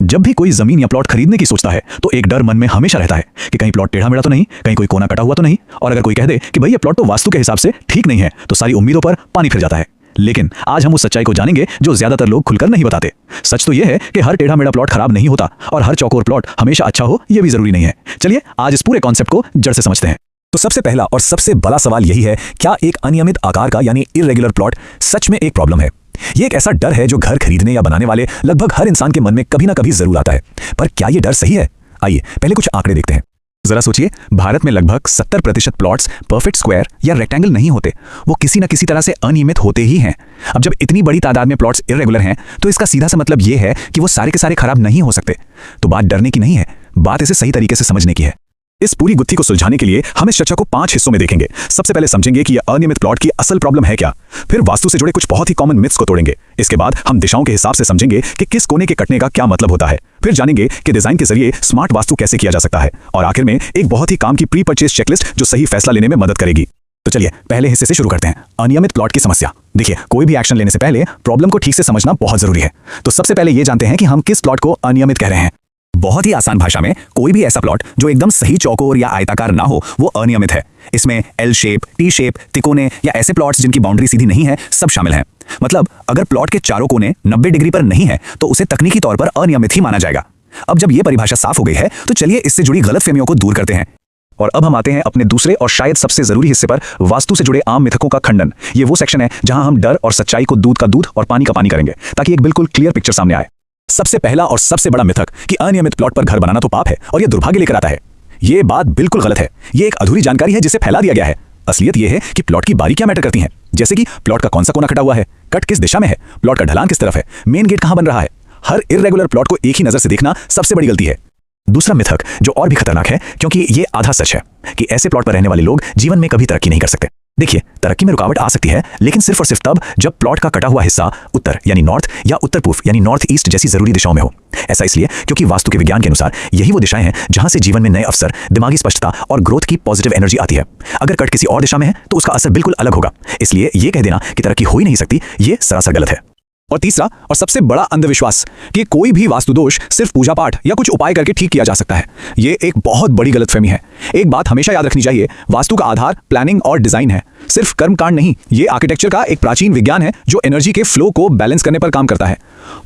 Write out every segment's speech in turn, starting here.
जब भी कोई जमीन या प्लॉट खरीदने की सोचता है तो एक डर मन में हमेशा रहता है कि कहीं प्लॉट टेढ़ा मेढ़ा तो नहीं, कहीं कोई कोना कटा हुआ तो नहीं, और अगर कोई कह दे कि भाई ये प्लॉट तो वास्तु के हिसाब से ठीक नहीं है तो सारी उम्मीदों पर पानी फिर जाता है। लेकिन आज हम उस सच्चाई को जानेंगे जो ज्यादातर लोग खुलकर नहीं बताते। सच तो यह है कि हर टेढ़ा मेढ़ा प्लॉट खराब नहीं होता और हर चौकोर प्लॉट हमेशा अच्छा हो यह भी जरूरी नहीं है। चलिए आज इस पूरे कॉन्सेप्ट को जड़ से समझते हैं। तो सबसे पहला और सबसे बड़ा सवाल यही है, क्या एक अनियमित आकार का यानी इर्रेगुलर प्लॉट सच में एक प्रॉब्लम है? ये एक ऐसा डर है जो घर खरीदने या बनाने वाले लगभग हर इंसान के मन में कभी ना कभी जरूर आता है। पर क्या ये डर सही है? आइए पहले कुछ आंकड़े देखते हैं। जरा सोचिए, भारत में लगभग 70% प्लॉट्स परफेक्ट स्क्वायर या रेक्टेंगल नहीं होते, वो किसी न किसी तरह से अनियमित होते ही हैं। अब जब इतनी बड़ी तादाद में प्लॉट्स इर्रेगुलर हैं तो इसका सीधा सा मतलब ये है कि वो सारे के सारे खराब नहीं हो सकते। तो बात डरने की नहीं है, बात इसे सही तरीके से समझने की है। इस पूरी गुत्थी को सुलझाने के लिए हम इस चर्चा को 5 हिस्सों में देखेंगे। सबसे पहले समझेंगे कि यह अनियमित प्लॉट की असल प्रॉब्लम है क्या, फिर वास्तु से जुड़े कुछ बहुत ही कॉमन मिथ्स को तोड़ेंगे। इसके बाद हम दिशाओं के हिसाब से समझेंगे कि किस कोने के कटने का क्या मतलब होता है, फिर जानेंगे कि डिजाइन के जरिए स्मार्ट वास्तु कैसे किया जा सकता है, और आखिर में एक बहुत ही काम की प्री परचेज चेकलिस्ट जो सही फैसला लेने में मदद करेगी। तो चलिए पहले हिस्से से शुरू करते हैं, अनियमित प्लॉट की समस्या। देखिए, कोई भी एक्शन लेने से पहले प्रॉब्लम को ठीक से समझना बहुत जरूरी है। तो सबसे पहले ये जानते हैं कि हम किस प्लॉट को अनियमित कह रहे हैं। बहुत ही आसान भाषा में, कोई भी ऐसा प्लॉट जो एकदम सही चौकोर या आयताकार ना हो वो अनियमित है। इसमें एल शेप, टी शेप, तिकोने या ऐसे प्लॉट्स जिनकी बाउंड्री सीधी नहीं है सब शामिल हैं। मतलब अगर प्लॉट के चारों कोने 90 डिग्री पर नहीं है तो उसे तकनीकी तौर पर अनियमित ही माना जाएगा। अब जब यह परिभाषा साफ हो गई है तो चलिए इससे जुड़ी गलतफहमियों को दूर करते हैं। और अब हम आते हैं अपने दूसरे और शायद सबसे जरूरी हिस्से पर, वास्तु से जुड़े आम मिथकों का खंडन। ये वो सेक्शन है जहां हम डर और सच्चाई को दूध का दूध और पानी का पानी करेंगे ताकि एक बिल्कुल क्लियर पिक्चर सामने आए। सबसे पहला और सबसे बड़ा मिथक कि अनियमित प्लॉट पर घर बनाना तो पाप है और यह दुर्भाग्य लेकर आता है। यह बात बिल्कुल गलत है। यह एक अधूरी जानकारी है जिसे फैला दिया गया है। असलियत यह है कि प्लॉट की बारीकियां मैटर करती हैं, जैसे कि प्लॉट का कौन सा कोना कटा हुआ है, कट किस दिशा में है, प्लॉट का ढलान किस तरफ है, मेन गेट कहां बन रहा है। हर इर्रेगुलर प्लॉट को एक ही नजर से देखना सबसे बड़ी गलती है। दूसरा मिथक जो और भी खतरनाक है, क्योंकि यह आधा सच है, कि ऐसे प्लॉट पर रहने वाले लोग जीवन में कभी तरक्की नहीं कर सकते। देखिए, तरक्की में रुकावट आ सकती है, लेकिन सिर्फ और सिर्फ तब जब प्लॉट का कटा हुआ हिस्सा उत्तर यानी नॉर्थ या उत्तर पूर्व यानी नॉर्थ ईस्ट जैसी जरूरी दिशाओं में हो। ऐसा इसलिए क्योंकि वास्तु के विज्ञान के अनुसार यही वो दिशाएं हैं जहां से जीवन में नए अवसर, दिमागी स्पष्टता और ग्रोथ की पॉजिटिव एनर्जी आती है। अगर कट किसी और दिशा में है तो उसका असर बिल्कुल अलग होगा। इसलिए यह कह देना कि तरक्की हो ही नहीं सकती, यह सरासर गलत है। और तीसरा और सबसे बड़ा अंधविश्वास कि कोई भी वास्तु दोष सिर्फ पूजा पाठ या कुछ उपाय करके ठीक किया जा सकता है। यह एक बहुत बड़ी गलतफहमी है। एक बात हमेशा याद रखनी चाहिए, वास्तु का आधार प्लानिंग और डिजाइन है, सिर्फ कर्मकांड नहीं। यह आर्किटेक्चर का एक प्राचीन विज्ञान है जो एनर्जी के फ्लो को बैलेंस करने पर काम करता है।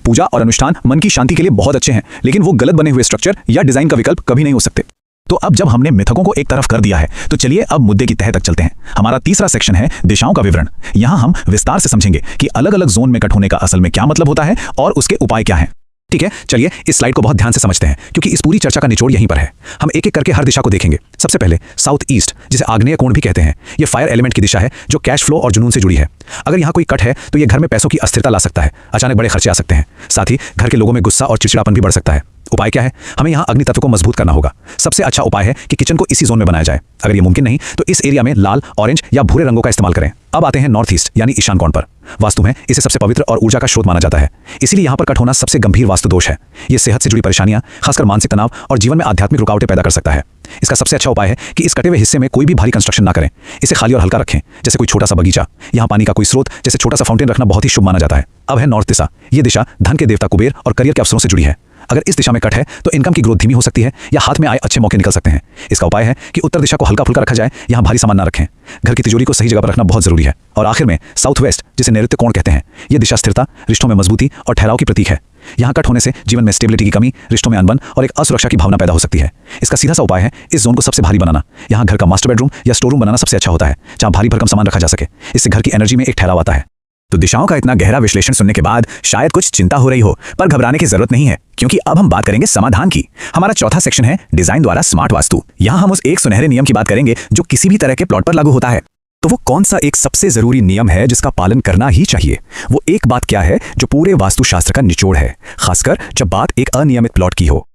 पूजा और अनुष्ठान मन की शांति के लिए बहुत अच्छे हैं, लेकिन वो गलत बने हुए स्ट्रक्चर या डिजाइन का विकल्प कभी नहीं हो सकते। तो अब जब हमने मिथकों को एक तरफ कर दिया है तो चलिए अब मुद्दे की तह तक चलते हैं। हमारा तीसरा सेक्शन है दिशाओं का विवरण। यहां हम विस्तार से समझेंगे कि अलग अलग जोन में कट होने का असल में क्या मतलब होता है और उसके उपाय क्या हैं। ठीक है, चलिए इस स्लाइड को बहुत ध्यान से समझते हैं क्योंकि इस पूरी चर्चा का निचोड़ यहीं पर है। हम एक एक करके हर दिशा को देखेंगे। सबसे पहले साउथ ईस्ट, जिसे आग्नेय कोण भी कहते हैं, यह फायर एलिमेंट की दिशा है जो कैश फ्लो और जुनून से जुड़ी है। अगर यहाँ कोई कट है तो यह घर में पैसों की अस्थिरता ला सकता है, अचानक बड़े खर्चे आ सकते हैं, साथ ही घर के लोगों में गुस्सा और चिड़चिड़ापन भी बढ़ सकता है। उपाय क्या है? हमें यहाँ अग्नि तत्व को मजबूत करना होगा। सबसे अच्छा उपाय है कि किचन को इसी जोन में बनाया जाए। अगर ये मुमकिन नहीं तो इस एरिया में लाल, ऑरेंज या भूरे रंगों का इस्तेमाल करें। अब आते हैं नॉर्थ ईस्ट यानी ईशान कोण पर। वास्तु में इसे सबसे पवित्र और ऊर्जा का स्रोत माना जाता है, इसीलिए यहाँ पर कट होना सबसे गंभीर वास्तु दोष है। ये सेहत से जुड़ी परेशानियां, खासकर मानसिक तनाव और जीवन में आध्यात्मिक रुकावटें पैदा कर सकता है। इसका सबसे अच्छा उपाय है कि इस कटे हुए हिस्से में कोई भी भारी कंस्ट्रक्शन ना करें। इसे खाली और हल्का रखें, जैसे कोई छोटा सा बगीचा। यहाँ पानी का कोई स्रोत जैसे छोटा सा फाउंटेन रखना बहुत ही शुभ माना जाता है। अब है नॉर्थ दिशा। ये दिशा धन के देवता कुबेर और करियर के अवसरों से जुड़ी है। अगर इस दिशा में कट है तो इनकम की ग्रोथ धीमी हो सकती है या हाथ में आए अच्छे मौके निकल सकते हैं। इसका उपाय है कि उत्तर दिशा को हल्का फुल्का रखा जाए, यहाँ भारी सामान ना रखें। घर की तिजोरी को सही जगह पर रखना बहुत जरूरी है। और आखिर में साउथ वेस्ट, जिसे नैऋत्य कोण कहते हैं, यह दिशा स्थिरता, रिश्तों में मजबूती और ठहराव की प्रतीक है। यहाँ कट होने से जीवन में स्टेबिलिटी की कमी, रिश्तों में अनबन और एक असुरक्षा की भावना पैदा हो सकती है। इसका सीधा सा उपाय है इस जोन को सबसे भारी बनाना। यहाँ घर का मास्टर बेडरूम या स्टोर रूम बनाना सबसे अच्छा होता है, जहाँ भारी भरकम सामान रखा जा सके। इससे घर की एनर्जी में एक ठहराव आता है। तो दिशाओं का इतना गहरा विश्लेषण सुनने के बाद शायद कुछ चिंता हो रही हो, पर घबराने की जरूरत नहीं है, क्योंकि अब हम बात करेंगे समाधान की। हमारा चौथा सेक्शन है डिजाइन द्वारा स्मार्ट वास्तु। यहाँ हम उस एक सुनहरे नियम की बात करेंगे जो किसी भी तरह के प्लॉट पर लागू होता है। तो वो कौन सा एक सबसे जरूरी नियम है जिसका पालन करना ही चाहिए? वो एक बात क्या है जो पूरे वास्तुशास्त्र का निचोड़ है, खासकर जब बात एक अनियमित प्लॉट की हो।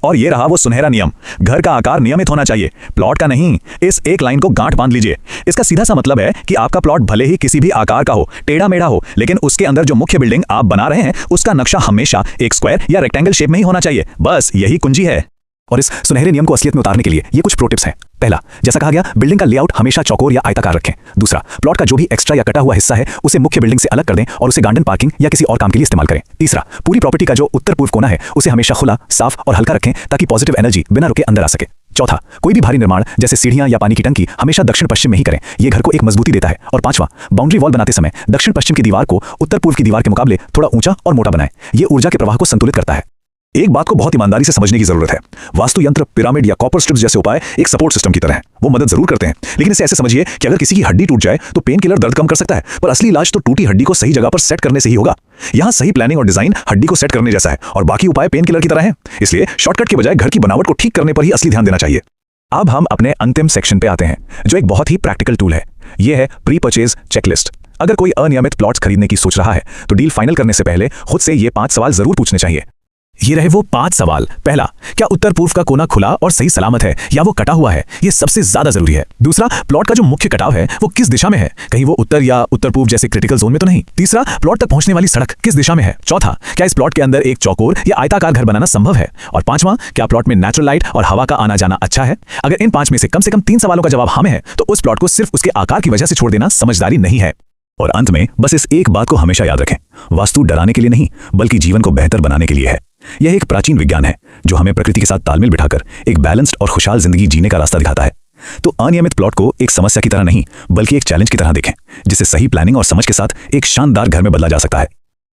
और ये रहा वो सुनहरा नियम, घर का आकार नियमित होना चाहिए, प्लॉट का नहीं। इस एक लाइन को गांठ बांध लीजिए। इसका सीधा सा मतलब है कि आपका प्लॉट भले ही किसी भी आकार का हो, टेढ़ा मेढ़ा हो, लेकिन उसके अंदर जो मुख्य बिल्डिंग आप बना रहे हैं उसका नक्शा हमेशा एक स्क्वायर या रेक्टेंगल शेप में ही होना चाहिए। बस यही कुंजी है। और इस सुनहरे नियम को असलियत में उतारने के लिए ये कुछ प्रो टिप्स हैं। पहला, जैसा कहा गया, बिल्डिंग का लेआउट हमेशा चौकोर या आयताकार रखें। दूसरा, प्लॉट का जो भी एक्स्ट्रा या कटा हुआ हिस्सा है उसे मुख्य बिल्डिंग से अलग कर दें और उसे गार्डन, पार्किंग या किसी और काम के लिए इस्तेमाल करें। तीसरा, पूरी प्रॉपर्टी का जो उत्तर पूर्व कोना है उसे हमेशा खुला, साफ और हल्का रखें ताकि पॉजिटिव एनर्जी बिना रुके अंदर आ सके। चौथा, कोई भी भारी निर्माण जैसे सीढ़ियां या पानी की टंकी हमेशा दक्षिण पश्चिम में ही करें, यह घर को एक मजबूती देता है। और पांचवा, बाउंड्री वॉल बनाते समय दक्षिण पश्चिम की दीवार को उत्तर पूर्व की दीवार के मुकाबले थोड़ा ऊंचा और मोटा बनाएं, यह ऊर्जा के प्रवाह को संतुलित करता है। एक बात को बहुत ईमानदारी से समझने की जरूरत है, वास्तु यंत्र, पिरामिड या कॉपर स्ट्रिप्स जैसे उपाय एक सपोर्ट सिस्टम की तरह हैं। वो मदद जरूर करते हैं, लेकिन इसे ऐसे समझिए कि अगर किसी की हड्डी टूट जाए तो पेन किलर दर्द कम कर सकता है, पर असली इलाज तो टूटी हड्डी को सही जगह पर सेट करने से ही होगा। यहाँ सही प्लानिंग और डिजाइन हड्डी को सेट करने जैसा है और बाकी उपाय पेन किलर की तरह हैं। इसलिए शॉर्टकट के बजाय घर की बनावट को ठीक करने पर ही असली ध्यान देना चाहिए। अब हम अपने अंतिम सेक्शन पे आते हैं, जो एक बहुत ही प्रैक्टिकल टूल है। यह है प्री परचेज चेकलिस्ट। अगर कोई अनियमित प्लॉट्स खरीदने की सोच रहा है तो डील फाइनल करने से पहले खुद से ये 5 सवाल जरूर पूछने चाहिए। ये रहे वो 5 सवाल। पहला, क्या उत्तर पूर्व का कोना खुला और सही सलामत है या वो कटा हुआ है? ये सबसे ज्यादा जरूरी है। दूसरा, प्लॉट का जो मुख्य कटाव है वो किस दिशा में है? कहीं वो उत्तर या उत्तर पूर्व जैसे क्रिटिकल जोन में तो नहीं? तीसरा, प्लॉट तक पहुंचने वाली सड़क किस दिशा में है? चौथा, क्या इस प्लॉट के अंदर एक चौकोर या आयताकार घर बनाना संभव है? और पांचवा, क्या प्लॉट में नेचुरल लाइट और हवा का आना जाना अच्छा है? अगर इन 5 में से कम 3 सवालों का जवाब हाँ में है तो उस प्लॉट को सिर्फ उसके आकार की वजह से छोड़ देना समझदारी नहीं है। और अंत में बस इस एक बात को हमेशा याद रखें, वास्तु डराने के लिए नहीं बल्कि जीवन को बेहतर बनाने के लिए है। यह एक प्राचीन विज्ञान है जो हमें प्रकृति के साथ तालमेल बिठाकर एक बैलेंस्ड और खुशहाल जिंदगी जीने का रास्ता दिखाता है। तो अनियमित प्लॉट को एक समस्या की तरह नहीं बल्कि एक चैलेंज की तरह देखें, जिसे सही प्लानिंग और समझ के साथ एक शानदार घर में बदला जा सकता है।